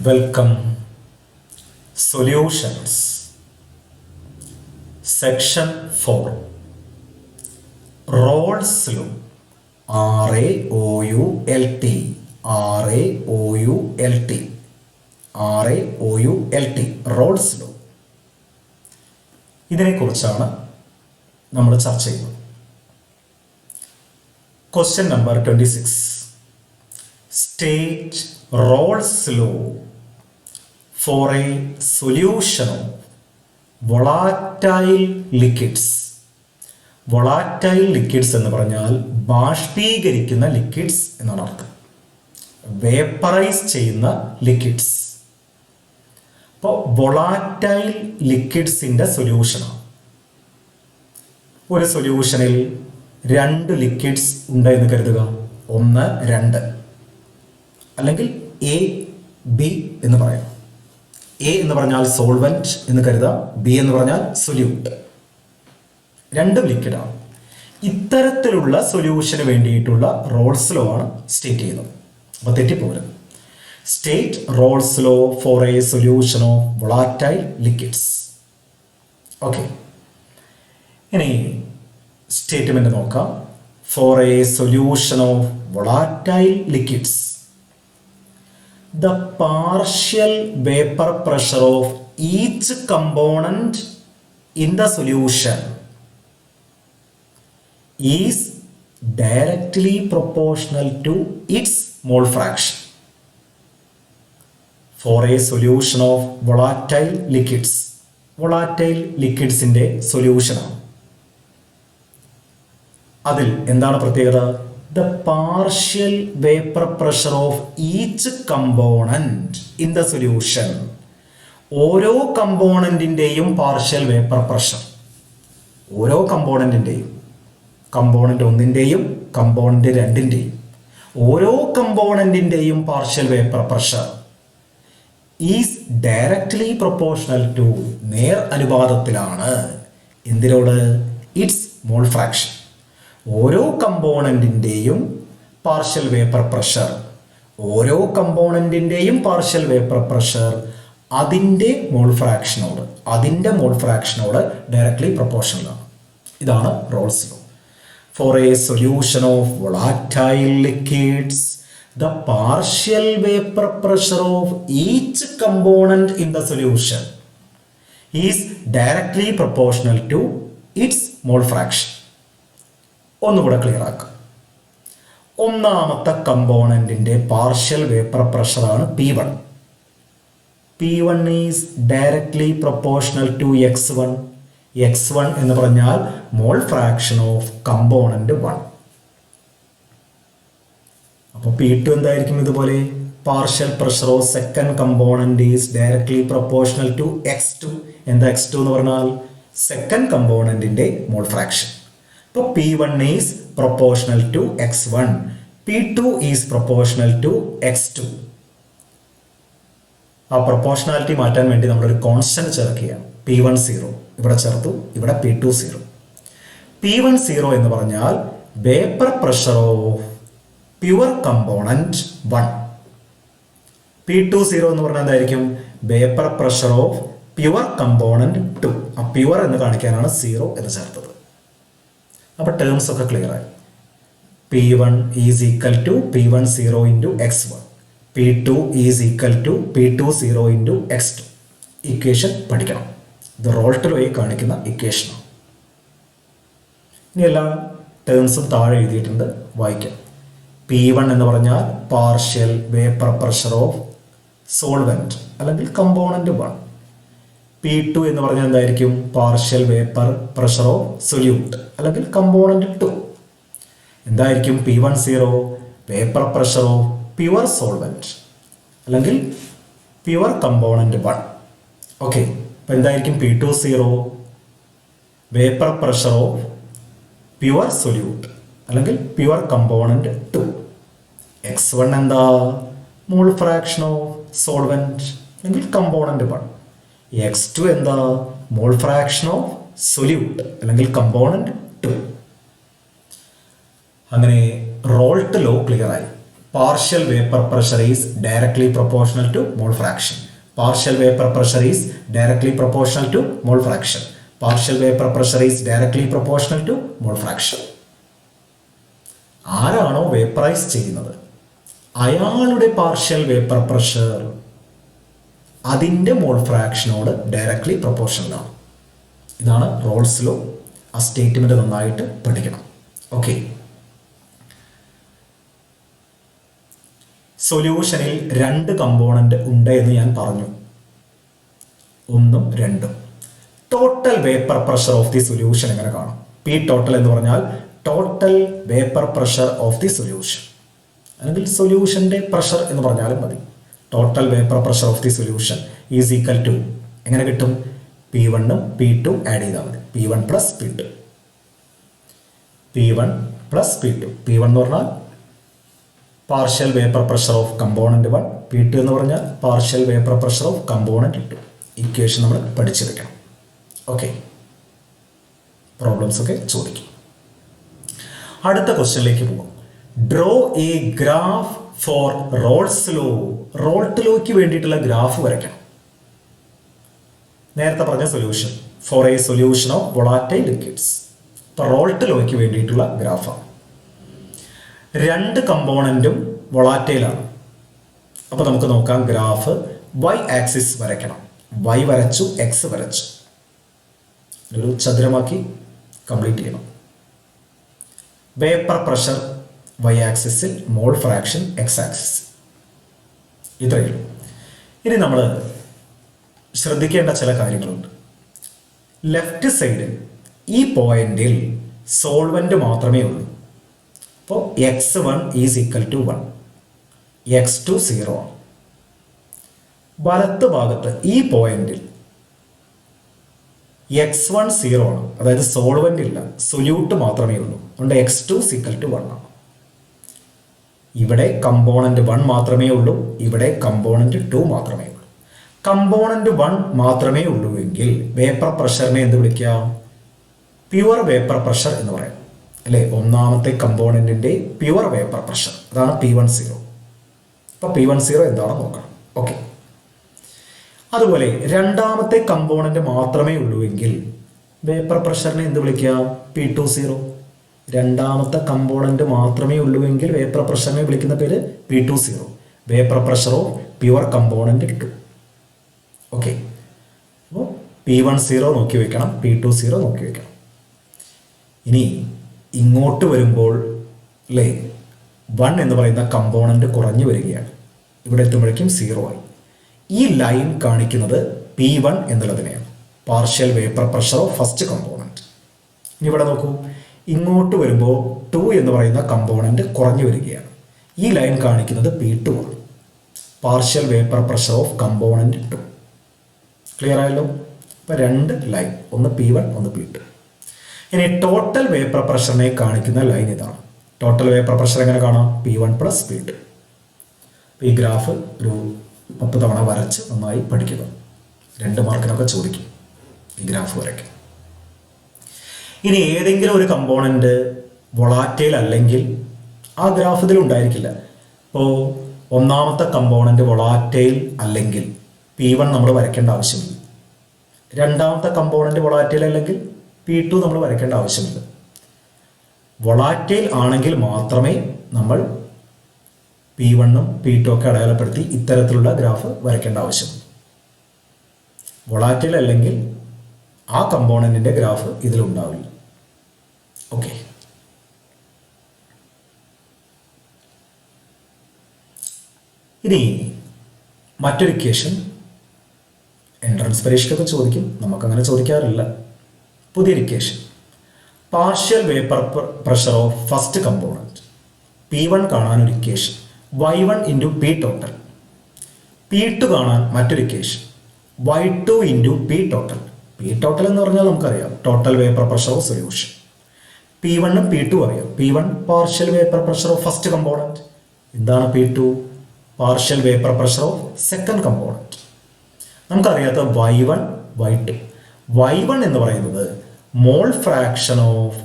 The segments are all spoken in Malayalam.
Welcome. Solutions section 4 Raoult's law. RAOULT Raoult's law. ഇതിനെക്കുറിച്ചാണ് നമ്മൾ ചർച്ച ചെയ്യുന്നത്. Question number 26. State Raoult's law for a solution of volatile liquids. volatile liquids എന്ന് പറഞ്ഞാൽ ബാഷ്പീകരിക്കുന്ന ലിക്വിഡ്സ് എന്നാണ് അർത്ഥം. വേപ്പറൈസ് ചെയ്യുന്ന ലിക്വിഡ്സ്. അപ്പോൾ വൊളാറ്റൈൽ ലിക്വിഡ്സിൻ്റെ സൊല്യൂഷനാണ്. ഒരു സൊല്യൂഷനിൽ 2 ലിക്വിഡ്സ് ഉണ്ട് എന്ന് കരുതുക. 1, 2 അല്ലെങ്കിൽ A, B എന്ന് പറയാം. A എന്ന് പറഞ്ഞാൽ സോൾവെന്റ് എന്ന് കരുതാം. B എന്ന് പറഞ്ഞാൽ സൊല്യൂട്ട്. 2 ലിക്വിഡാണ്. ഇത്തരത്തിലുള്ള സൊല്യൂഷന് വേണ്ടിയിട്ടുള്ള റോൾസ് ലോ ആണ് സ്റ്റേറ്റ് ചെയ്യുന്നത്. അപ്പോൾ തെറ്റിപ്പോകരുത്. State Raoult's law for a solution of volatile liquids. Okay, ഇനി സ്റ്റേറ്റ്മെന്റ് നോക്കാം. For a solution of volatile liquids, the partial vapor pressure of each component in the solution is directly proportional to its mole fraction. For a solution of volatile liquids, volatile liquids ന്റെ സൊല്യൂഷനാണ്. അതിൽ എന്താണ് പ്രത്യേകത? The partial vapor pressure of each component in the solution. ഓരോ കമ്പോണൻറ്റിൻ്റെയും പാർഷ്യൽ വേപ്പർ പ്രഷർ. ഓരോ കമ്പോണൻറ്റിൻ്റെയും, കമ്പോണൻറ്റ് 1ൻ്റെയും കമ്പോണൻറ്റ് 2ൻ്റെയും ഓരോ കമ്പോണൻറ്റിൻ്റെയും partial vapour pressure is directly proportional to, നേർ അനുപാതത്തിലാണ് എന്തിനോട്? It's mole fraction. ഓരോ കമ്പോണൻറ്റിൻ്റെയും പാർഷ്യൽ വേപ്പർ പ്രഷർ, ഓരോ കമ്പോണൻറ്റിൻ്റെയും പാർഷ്യൽ വേപ്പർ പ്രഷർ അതിൻ്റെ മോൾ ഫ്രാക്ഷനോട് ഡയറക്ട്ലി പ്രൊപ്പോർഷണലാണ്. ഇതാണ് Raoult's law. For a solution of volatile liquids, the partial vapour pressure of each component in the solution is directly proportional to its mole fraction. ഒന്നുകൂടെ ക്ലിയർ ആക്കാം. ഒന്നാമത്തെ കമ്പോണൻറ്റിൻ്റെ പാർഷ്യൽ വേപ്പർ പ്രഷറാണ് P1. P1 is directly proportional to X1. X1 എന്ന് പറഞ്ഞാൽ മോൾ ഫ്രാക്ഷൻ ഓഫ് കമ്പോണൻറ്റ് 1. അപ്പോൾ P2 എന്തായിരിക്കും? ഇതുപോലെ partial pressure of second component is directly proportional to X2. എന്താ X2 എന്ന് പറഞ്ഞാൽ? സെക്കൻഡ് കമ്പോണൻറ്റിൻ്റെ മോൾ ഫ്രാക്ഷൻ. അപ്പോൾ P1 is proportional to X1, P2 is proportional to X2. ആ പ്രൊപ്പോർഷണാലിറ്റി മാറ്റാൻ വേണ്ടി നമ്മളൊരു കോൺസ്റ്റന്റ് ചേർക്കുകയാണ്. P1 0 ഇവിടെ ചേർത്തു, ഇവിടെ P2 0. P1 0 എന്ന് പറഞ്ഞാൽ vapour pressure of pure component 1. P2 0 എന്ന് പറഞ്ഞാൽ എന്തായിരിക്കും? Vapour pressure of pure component 2. ആ പ്യുവർ എന്ന് കാണിക്കാനാണ് 0 എന്ന് ചേർത്തത്. അപ്പോൾ ടേംസ് ഒക്കെ ക്ലിയർ ആയി. P1 is equal to P1 0 into X1, P2 is equal to P2 0 into X2. Equation പഠിക്കണം. ഇത് റോൾട്ട് ലോയിൽ കാണിക്കുന്ന ഇക്വേഷനാണ്. ഇനി എല്ലാ ടേംസും താഴെ എഴുതിയിട്ടുണ്ട്, വായിക്കാം. P1 എന്ന് പറഞ്ഞാൽ partial vapour pressure of solvent അല്ലെങ്കിൽ കമ്പോണൻറ്റ് 1. P2 എന്ന് പറഞ്ഞാൽ എന്തായിരിക്കും? Partial vapour pressure of solute അല്ലെങ്കിൽ കമ്പോണൻറ്റ് 2. എന്തായിരിക്കും? P1 0 vapour pressure of pure solvent അല്ലെങ്കിൽ പ്യുവർ കമ്പോണൻറ്റ് 1. ഓക്കെ, അപ്പോൾ എന്തായിരിക്കും? P2 0 vapour pressure of pure solute അല്ലെങ്കിൽ പ്യുവർ കമ്പോണൻറ്റ് 2. X1 എന്താ? മോൾ ഫ്രാക്ഷൻ ഓഫ് സോൾവെൻറ്റ് അല്ലെങ്കിൽ കമ്പോണൻറ്റ് 1. X2 എന്താ? മോൾ ഫ്രാക്ഷൻ ഓഫ് സൊല്യൂട്ട് അല്ലെങ്കിൽ കമ്പോണൻറ്റ് 2. അങ്ങനെ റോൾട്ട് ലോ ക്ലിയർ ആയി. partial vapor pressure is directly proportional to mole fraction. Partial vapor pressure is directly proportional to mole fraction. Partial vapor pressure is directly proportional to mole fraction. ആരാണോ വേപ്പറൈസ് ചെയ്യുന്നത് അയാളുടെ പാർഷ്യൽ വേപ്പർ പ്രഷർ അതിൻ്റെ മോൾ ഫ്രാക്ഷനോട് ഡയറക്ട്ലി പ്രൊപ്പോർഷണലാണ്. ഇതാണ് റോൾസ് ലോ. ആ സ്റ്റേറ്റ്മെന്റ് നന്നായിട്ട് പഠിക്കണം. ഓക്കെ, സൊല്യൂഷനിൽ 2 കമ്പോണന്റ് ഉണ്ട് എന്ന് ഞാൻ പറഞ്ഞു, 1ഉം 2ഉം. Total vapour pressure of the solution എങ്ങനെ കാണും? പി ടോട്ടൽ എന്ന് പറഞ്ഞാൽ total vapour pressure of the solution, അല്ലെങ്കിൽ സൊല്യൂഷന്റെ പ്രഷർ എന്ന് പറഞ്ഞാലും മതി. Total vapour pressure of the solution is equal to എങ്ങനെ കിട്ടും? P1ഉം P2 ആഡ് ചെയ്താൽ മതി. P1 plus P2. P1 plus P2. P1 എന്ന് പറഞ്ഞാൽ partial vapour pressure of component 1, P2 എന്ന് പറഞ്ഞാൽ partial vapour pressure of component 2. Equation നമ്മൾ പഠിച്ചെടുക്കണം. ഓക്കെ, പ്രോബ്ലംസ് ഒക്കെ ചോദിക്കും. അടുത്ത ക്വസ്റ്റ്യനിലേക്ക് പോകാം. Draw a graph for Raoult's law. Raoult ലോയ്ക്ക് വേണ്ടിയിട്ടുള്ള ഗ്രാഫ് വരയ്ക്കണം. നേരത്തെ പറഞ്ഞ solution for a solution of volatile liquids. ഇപ്പൊ റോൾട്ട് ലോയ്ക്ക് വേണ്ടിയിട്ടുള്ള ഗ്രാഫാണ്. 2 കമ്പോണന്റും വോളാറ്റൈലാണ്. അപ്പൊ നമുക്ക് നോക്കാം. ഗ്രാഫ് y ആക്സിസ് വരയ്ക്കണം. y വരച്ചു, x വരച്ചു, ഒരു ചതുരമാക്കി കംപ്ലീറ്റ് ചെയ്യണം. വേപ്പർ പ്രഷർ y ആക്സിസിൽ, മോൾ ഫ്രാക്ഷൻ x ആക്സിസ്. ഇത്രയേ ഉള്ളൂ. ഇനി നമ്മൾ ശ്രദ്ധിക്കേണ്ട ചില കാര്യങ്ങളുണ്ട്. ലെഫ്റ്റ് സൈഡിൽ ഈ പോയിന്റിൽ സോൾവെന്റ് മാത്രമേ ഉള്ളൂ. അപ്പോൾ x1 is equal to 1, x2 0 ആണ്. വലത്ത് ഭാഗത്ത് ഈ പോയിന്റിൽ x1 0 ആണ്, അതായത് സോൾവെന്റ് ഇല്ല, സൊല്യൂട്ട് മാത്രമേ ഉള്ളൂ. അതുകൊണ്ട് x2 ഈക്വൽ ടു 1 ആണ്. ഇവിടെ കമ്പോണന്റ് 1 മാത്രമേ ഉള്ളൂ, ഇവിടെ കമ്പോണന്റ് 2 മാത്രമേ ഉള്ളൂ. കമ്പോണന്റ് 1 മാത്രമേ ഉള്ളൂ എങ്കിൽ വേപ്പർ പ്രഷറിനെ എന്ത് വിളിക്കാം? പ്യുവർ വേപ്പർ പ്രഷർ എന്ന് പറയാം, അല്ലെ? ഒന്നാമത്തെ കമ്പോണന്റിന്റെ പ്യുവർ വേപ്പർ പ്രഷർ, അതാണ് P10. അപ്പൊ P10 എന്താണെന്ന് നോക്കണം. ഓക്കെ, അതുപോലെ രണ്ടാമത്തെ കമ്പോണന്റ് മാത്രമേ ഉള്ളൂ എങ്കിൽ വേപ്പർ പ്രഷറിനെ എന്ത് വിളിക്കാം? P20. രണ്ടാമത്തെ കമ്പോണന്റ് മാത്രമേ ഉള്ളൂ എങ്കിൽ വേപ്പർ പ്രഷറിനെ വിളിക്കുന്ന പേര് P20, vapour pressure of pure component 2. Okay, അപ്പോൾ P10 നോക്കി വെക്കണം, P20 നോക്കി വെക്കണം. ഇനി ഇങ്ങോട്ട് വരുമ്പോൾ അല്ലേ 1 എന്ന് പറയുന്ന കമ്പോണന്റ് കുറഞ്ഞു വരികയാണ്. ഇവിടെ എത്തുമ്പോഴേക്കും 0 ആയി. ഈ ലൈൻ കാണിക്കുന്നത് P1 എന്നുള്ളതിനെയാണ്, partial vapour pressure of first component. ഇനി ഇവിടെ നോക്കൂ, ഇങ്ങോട്ട് വരുമ്പോൾ 2 എന്ന് പറയുന്ന കമ്പോണന്റ് കുറഞ്ഞു വരികയാണ്. ഈ ലൈൻ കാണിക്കുന്നത് P2 ആണ്, partial vapour pressure of component 2. Clear ആയല്ലോ? ഇപ്പൊ 2 ലൈൻ, ഒന്ന് P1 ഒന്ന് P2. ഇനി ടോട്ടൽ വേപ്പർ പ്രഷറിനെ കാണിക്കുന്ന ലൈൻ ഇതാണ്. ടോട്ടൽ വേപ്പർ പ്രഷർ എങ്ങനെ കാണാം? P1 plus P2. ഈ ഗ്രാഫ് ഒരു 10 തവണ വരച്ച് നന്നായി പഠിക്കുക. 2 മാർക്കിനൊക്കെ ചോദിക്കും ഈ ഗ്രാഫ് വരയ്ക്കും. ഇനി ഏതെങ്കിലും ഒരു കമ്പോണന്റ് വൊളാറ്റൈൽ അല്ലെങ്കിൽ ആ ഗ്രാഫ് ഇതിൽ ഉണ്ടായിരിക്കില്ല. ഇപ്പോൾ ഒന്നാമത്തെ കമ്പോണന്റ് വൊളാറ്റൈൽ അല്ലെങ്കിൽ P1 നമ്മൾ വരയ്ക്കേണ്ട ആവശ്യമില്ല. രണ്ടാമത്തെ കമ്പോണന്റ് വൊളാറ്റൈൽ അല്ലെങ്കിൽ P2 നമ്മൾ വരയ്ക്കേണ്ട ആവശ്യമില്ല. വൊളാറ്റൈൽ ആണെങ്കിൽ മാത്രമേ നമ്മൾ P1ഉം P2 ഒക്കെ അടയാളപ്പെടുത്തി ഇത്തരത്തിലുള്ള ഗ്രാഫ് വരയ്ക്കേണ്ട ആവശ്യമുണ്ട്. വൊളാറ്റൈൽ അല്ലെങ്കിൽ ആ കമ്പോണന്റിന്റെ ഗ്രാഫ് ഇതിലുണ്ടാവില്ല. ഓക്കെ, ഇനി മറ്റൊരു ഇക്വേഷൻ എൻട്രൻസ് പരീക്ഷയ്ക്കൊക്കെ ചോദിക്കും, നമുക്കങ്ങനെ ചോദിക്കാറില്ല. പുതിയൊരു equation, partial vapour pressure of first component P1 കാണാൻ ഒരു equation, y1 into P total. P2 കാണാൻ മറ്റൊരു equation, y2 into P total. P total എന്ന് പറഞ്ഞാൽ നമുക്കറിയാം total vapour pressure of solution. P1ഉം P2 അറിയാം. P1 partial vapour pressure of first component. എന്താണ് P2? Partial vapour pressure of second component. നമുക്കറിയാത്ത y1 y2. y1 എന്ന് പറയുന്നത് മോൾ ഫ്രാക്ഷൻ ഓഫ്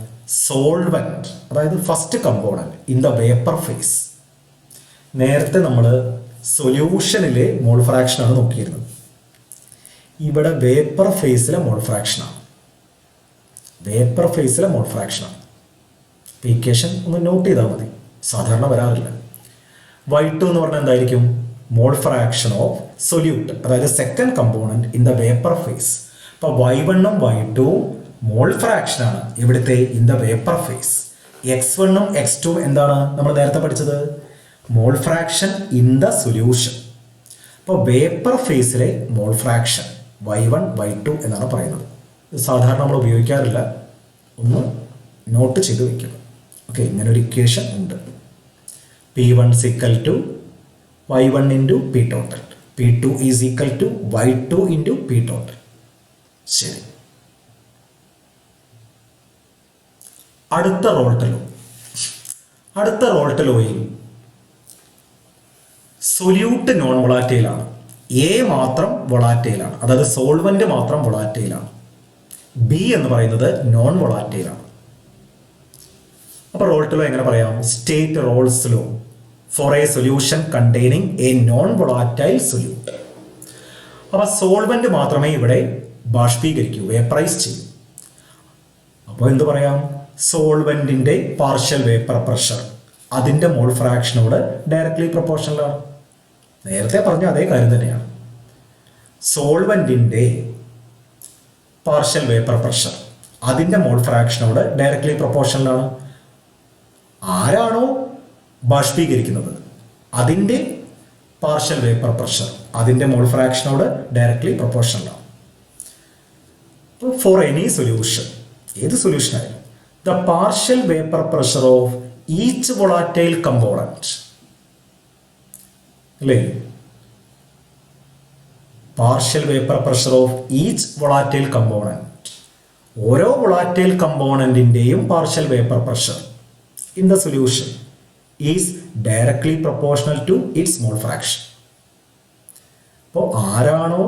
സോൾവെന്റ്, അതായത് first component in the vapour phase. നേരത്തെ നമ്മൾ സൊല്യൂഷനിലെ മോൾ ഫ്രാക്ഷനാണ് നോക്കിയിരുന്നത്. ഇവിടെ വേപ്പർ ഫേസിലെ മോൾ ഫ്രാക്ഷനാണ്. വേപ്പർ ഫേസിലെ മോൾ ഫ്രാക്ഷനാണ്. ഇക്വേഷൻ ഒന്ന് നോട്ട് ചെയ്താൽ മതി, സാധാരണ വരാറില്ല. Y2 എന്ന് പറഞ്ഞാൽ എന്തായിരിക്കും? മോൾ ഫ്രാക്ഷൻ ഓഫ് സൊല്യൂട്ട്, അതായത് second component in the vapour phase. അപ്പോൾ Y1ഉം Y2ഉം മോൾ ഫ്രാക്ഷനാണ് ഇവിടുത്തെ ഇൻ ദ വേപ്പർ ഫേസ്. X1ഉം X2ഉം എന്താണ് നമ്മൾ നേരത്തെ പഠിച്ചത്? Mole fraction in the solution. അപ്പോൾ വേപ്പർ ഫേസിലെ മോൾ ഫ്രാക്ഷൻ Y1 Y2 എന്നാണ് പറയുന്നത്. ഇത് സാധാരണ നമ്മൾ ഉപയോഗിക്കാറില്ല, ഒന്ന് നോട്ട് ചെയ്ത് വയ്ക്കുക. ഓക്കെ, ഇങ്ങനെ ഒരു ഇക്വേഷൻ ഉണ്ട്. P1 is equal to Y1 into P total. P2 is equal to Y2 into P total. ശരി, അടുത്ത റോൾട്ട് ലോയിൽ സൊല്യൂട്ട് നോൺ വൊളാറ്റൈലാണ്. എ മാത്രം വൊളാറ്റൈലാണ്, അതായത് സോൾവെന്റ് മാത്രം വൊളാറ്റൈലാണ്. ബി എന്ന് പറയുന്നത് നോൺ വൊളാറ്റൈലാണ്. അപ്പോൾ റോൾട്ട് ലോ എങ്ങനെ പറയാം? State Raoult's law for a solution containing a non volatile solute. അപ്പോൾ സോൾവെന്റ് മാത്രമേ ഇവിടെ ബാഷ്പീകരിക്കൂ, വേപ്പറൈസ് ചെയ്യൂ. അപ്പോൾ എന്ത് പറയാം? സോൾവെന്റിന്റെ പാർഷ്യൽ വേപ്പർ പ്രഷർ അതിന്റെ മോൾ ഫ്രാക്ഷനോട് ഡയറക്ട്ലി പ്രൊപ്പോർഷണലാണ്. നേരത്തെ പറഞ്ഞ അതേ കാര്യം തന്നെയാണ്. സോൾവെന്റിന്റെ പാർഷ്യൽ വേപ്പർ പ്രഷർ അതിന്റെ മോൾ ഫ്രാക്ഷനോട് ഡയറക്ട്ലി പ്രൊപ്പോർഷണലാണ്. ആരാണോ ബാഷ്പീകരിക്കുന്നത് അതിന്റെ പാർഷ്യൽ വേപ്പർ പ്രഷർ അതിന്റെ മോൾ ഫ്രാക്ഷനോട് ഡയറക്ട്ലി പ്രൊപ്പോർഷണലാണ്. ഫോർ എനി സൊല്യൂഷൻ, ഏത് സൊല്യൂഷൻ ആയാലും, the partial vapour pressure of each volatile component, അല്ലേ? Partial vapour pressure of each volatile component, ഓരോ വൊളാറ്റൈൽ കമ്പോണന്റിന്റെയും partial vapour pressure in the solution is directly proportional to its mole fraction. അപ്പോൾ ആരാണോ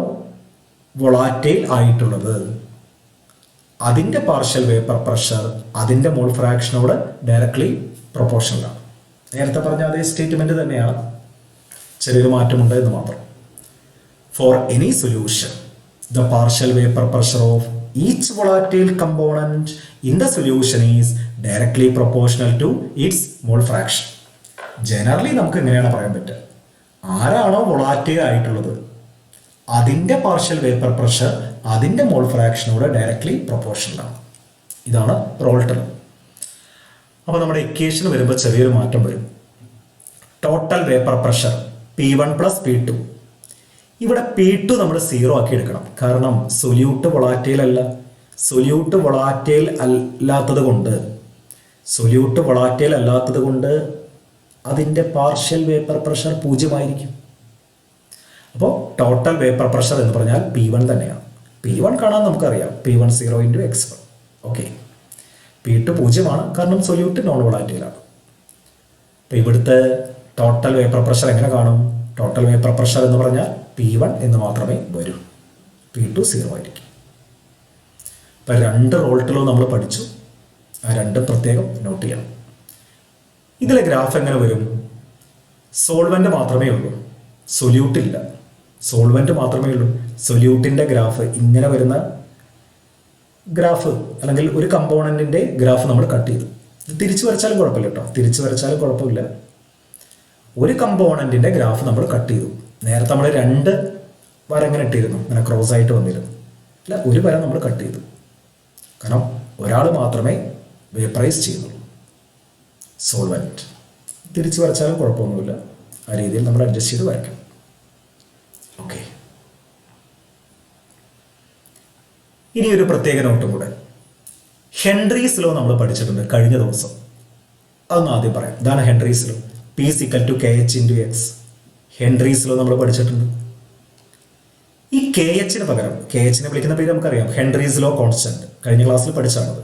വൊളാറ്റൈൽ ആയിട്ടുള്ളത് അതിന്റെ പാർഷ്യൽ വേപ്പർ പ്രഷർ അതിന്റെ മോൾ ഫ്രാക്ഷനോട് ഡയറക്ട്ലി പ്രൊപ്പോർഷണലാണ്. നേരത്തെ പറഞ്ഞ അതേ സ്റ്റേറ്റ്മെന്റ് തന്നെയാണ്, ചെറിയൊരു മാറ്റമുണ്ട് എന്ന് മാത്രം. For any solution the partial vapour pressure of each volatile component in the solution is directly proportional to its mole fraction. Generally നമുക്ക് എങ്ങനെയാണ് പറയാൻ പറ്റുക? ആരാണോ വൊളാറ്റൈൽ ആയിട്ടുള്ളത് അതിന്റെ പാർഷ്യൽ വേപ്പർ പ്രഷർ അതിന്റെ മോൾ ഫ്രാക്ഷനോട് ഡയറക്ട്ലി പ്രൊപ്പോർഷണലാണ്. ഇതാണ് റോൾട്ട് ലോ. അപ്പോൾ നമ്മുടെ ഇക്വേഷൻ വരുമ്പോൾ ചെറിയൊരു മാറ്റം വരും. Total vapour pressure P1 plus P2. ഇവിടെ P2 നമ്മൾ 0 ആക്കി എടുക്കണം, കാരണം സൊല്യൂട്ട് വൊളാറ്റൈൽ അല്ല. സൊല്യൂട്ട് വൊളാറ്റൈൽ അല്ലാത്തത് കൊണ്ട് അതിൻ്റെ പാർഷ്യൽ വേപ്പർ പ്രഷർ 0 അപ്പോൾ ടോട്ടൽ വേപ്പർ പ്രഷർ എന്ന് പറഞ്ഞാൽ P1 തന്നെയാണ്. P1 കാണാൻ നമുക്കറിയാം, P1 0 into X1. Okay, P2 0 കാരണം സൊല്യൂട്ട് നോൺ വൊളാറ്റൈലാണ്. അപ്പോൾ ഇവിടുത്തെ ടോട്ടൽ വേപ്പർ പ്രഷർ എങ്ങനെ കാണും? ടോട്ടൽ വേപ്പർ പ്രഷർ എന്ന് പറഞ്ഞാൽ P1 എന്ന് മാത്രമേ വരൂ, P2 0 ആയിരിക്കും. ഇപ്പം 2 റോൾട്ട് ലോ നമ്മൾ പഠിച്ചു, ആ 2 പ്രത്യേകം നോട്ട് ചെയ്യണം. ഇതിലെ ഗ്രാഫ് എങ്ങനെ വരും? സോൾവെന്റ് മാത്രമേ ഉള്ളൂ, സൊല്യൂട്ട് ഇല്ല. സോൾവെന്റ് മാത്രമേ ഉള്ളൂ. സൊല്യൂട്ടിന്റെ ഗ്രാഫ് ഇങ്ങനെ വരുന്ന ഗ്രാഫ്, അല്ലെങ്കിൽ ഒരു കമ്പോണന്റിന്റെ ഗ്രാഫ് നമ്മൾ കട്ട് ചെയ്തു. ഇത് തിരിച്ചു വരച്ചാലും കുഴപ്പമില്ല കേട്ടോ, തിരിച്ചു വരച്ചാലും കുഴപ്പമില്ല. ഒരു കമ്പോണന്റിന്റെ ഗ്രാഫ് നമ്മൾ കട്ട് ചെയ്തു. നേരത്തെ നമ്മൾ 2 വര എങ്ങനെ ഇട്ടിരുന്നു, ഇങ്ങനെ ക്രോസ് ആയിട്ട് വന്നിരുന്നു. അല്ല, ഒരു വര നമ്മൾ കട്ട് ചെയ്തു, കാരണം ഒരാൾ മാത്രമേ വേപ്പറൈസ് ചെയ്യുന്നുള്ളൂ, സോൾവെന്റ്. തിരിച്ചു വരച്ചാലും കുഴപ്പമൊന്നുമില്ല, ആ രീതിയിൽ നമ്മൾ അഡ്ജസ്റ്റ് ചെയ്ത് വരയ്ക്കണം. ഓക്കെ, ഇനി ഒരു പ്രത്യേക നോട്ടും കൂടെ. ഹെൻറീസ് ലോ നമ്മൾ പഠിച്ചിട്ടുണ്ട് കഴിഞ്ഞ ദിവസം, അതൊന്ന് ആദ്യം പറയാം. ഇതാണ് Henry's law. P is equal to KH into X. Henry's law നമ്മൾ പഠിച്ചിട്ടുണ്ട്. ഈ KH-ന് പകരം, KH-നെ വിളിക്കുന്ന പേര് നമുക്കറിയാം, ഹെൻറീസ് ലോ കോൺസ്റ്റന്റ്. കഴിഞ്ഞ ക്ലാസ്സിൽ പഠിച്ചാണത്,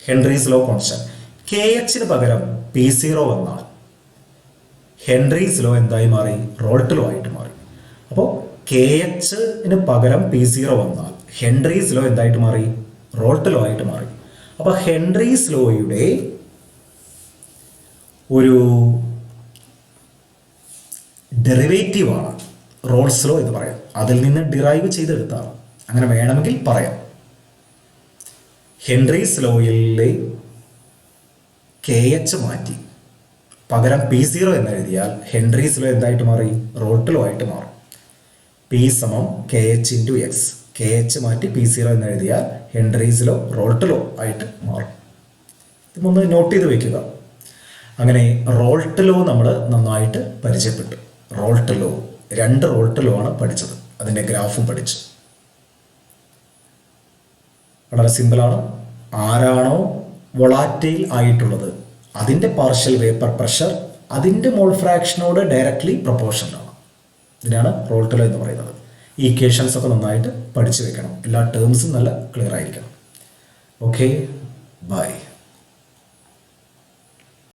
ഹെൻറീസ് ലോ കോൺസ്റ്റന്റ്. KH-ന് പകരം P0 വന്നാൽ ഹെൻറീസ് ലോ എന്തായി മാറി? റോൾട്ട് ലോ ആയിട്ട് മാറി. അപ്പോൾ KH-ന് പകരം P0 വന്നാൽ ഹെൻറീസ് ലോ എന്തായിട്ട് മാറി? റോൾട്ട് ലോ ആയിട്ട് മാറി. അപ്പോൾ ഹെൻറീസ് ലോയുടെ ഒരു ഡെറിവേറ്റീവ് ആണ് റോൾസ് ലോ എന്ന് പറയാം. അതിൽ നിന്ന് ഡിറൈവ് ചെയ്തെടുത്താണ്, അങ്ങനെ വേണമെങ്കിൽ പറയാം. ഹെൻറീസ് ലോയിലെ KH മാറ്റി പകരം P0 എന്ന് എഴുതിയാൽ ഹെൻറീസ് ലോ എന്തായിട്ട് മാറി? റോൾട്ട് ലോ ആയിട്ട് മാറും. P സമം KH ഇൻറ്റു എക്സ്. KH മാറ്റി P0 എന്ന് എഴുതിയാൽ ഹെൻറീസ് ലോ റോൾട്ട് ലോ ആയിട്ട് മാറും. ഇതൊന്ന് നോട്ട് ചെയ്ത് വെക്കുക. അങ്ങനെ റോൾട്ട് ലോ നമ്മൾ നന്നായിട്ട് പരിചയപ്പെട്ടു. റോൾട്ട് ലോ, 2 റോൾട്ട് ലോ ആണ് പഠിച്ചത്, അതിൻ്റെ ഗ്രാഫും പഠിച്ചു. വളരെ സിമ്പിളാണ്. ആരാണോ വൊളാറ്റൈൽ ആയിട്ടുള്ളത് അതിൻ്റെ പാർഷ്യൽ വേപ്പർ പ്രഷർ അതിൻ്റെ മോൾ ഫ്രാക്ഷനോട് ഡയറക്ട്ലി പ്രൊപ്പോർഷണലാണ്. ഇതിനാണ് റോൾട്ട് ലോ എന്ന് പറയുന്നത്. ഈ ഇക്വേഷൻസ് ഒക്കെ നന്നായിട്ട് പഠിച്ചു വെക്കണം. എല്ലാ ടേംസും നല്ല ക്ലിയർ ആയിരിക്കണം. Okay, by.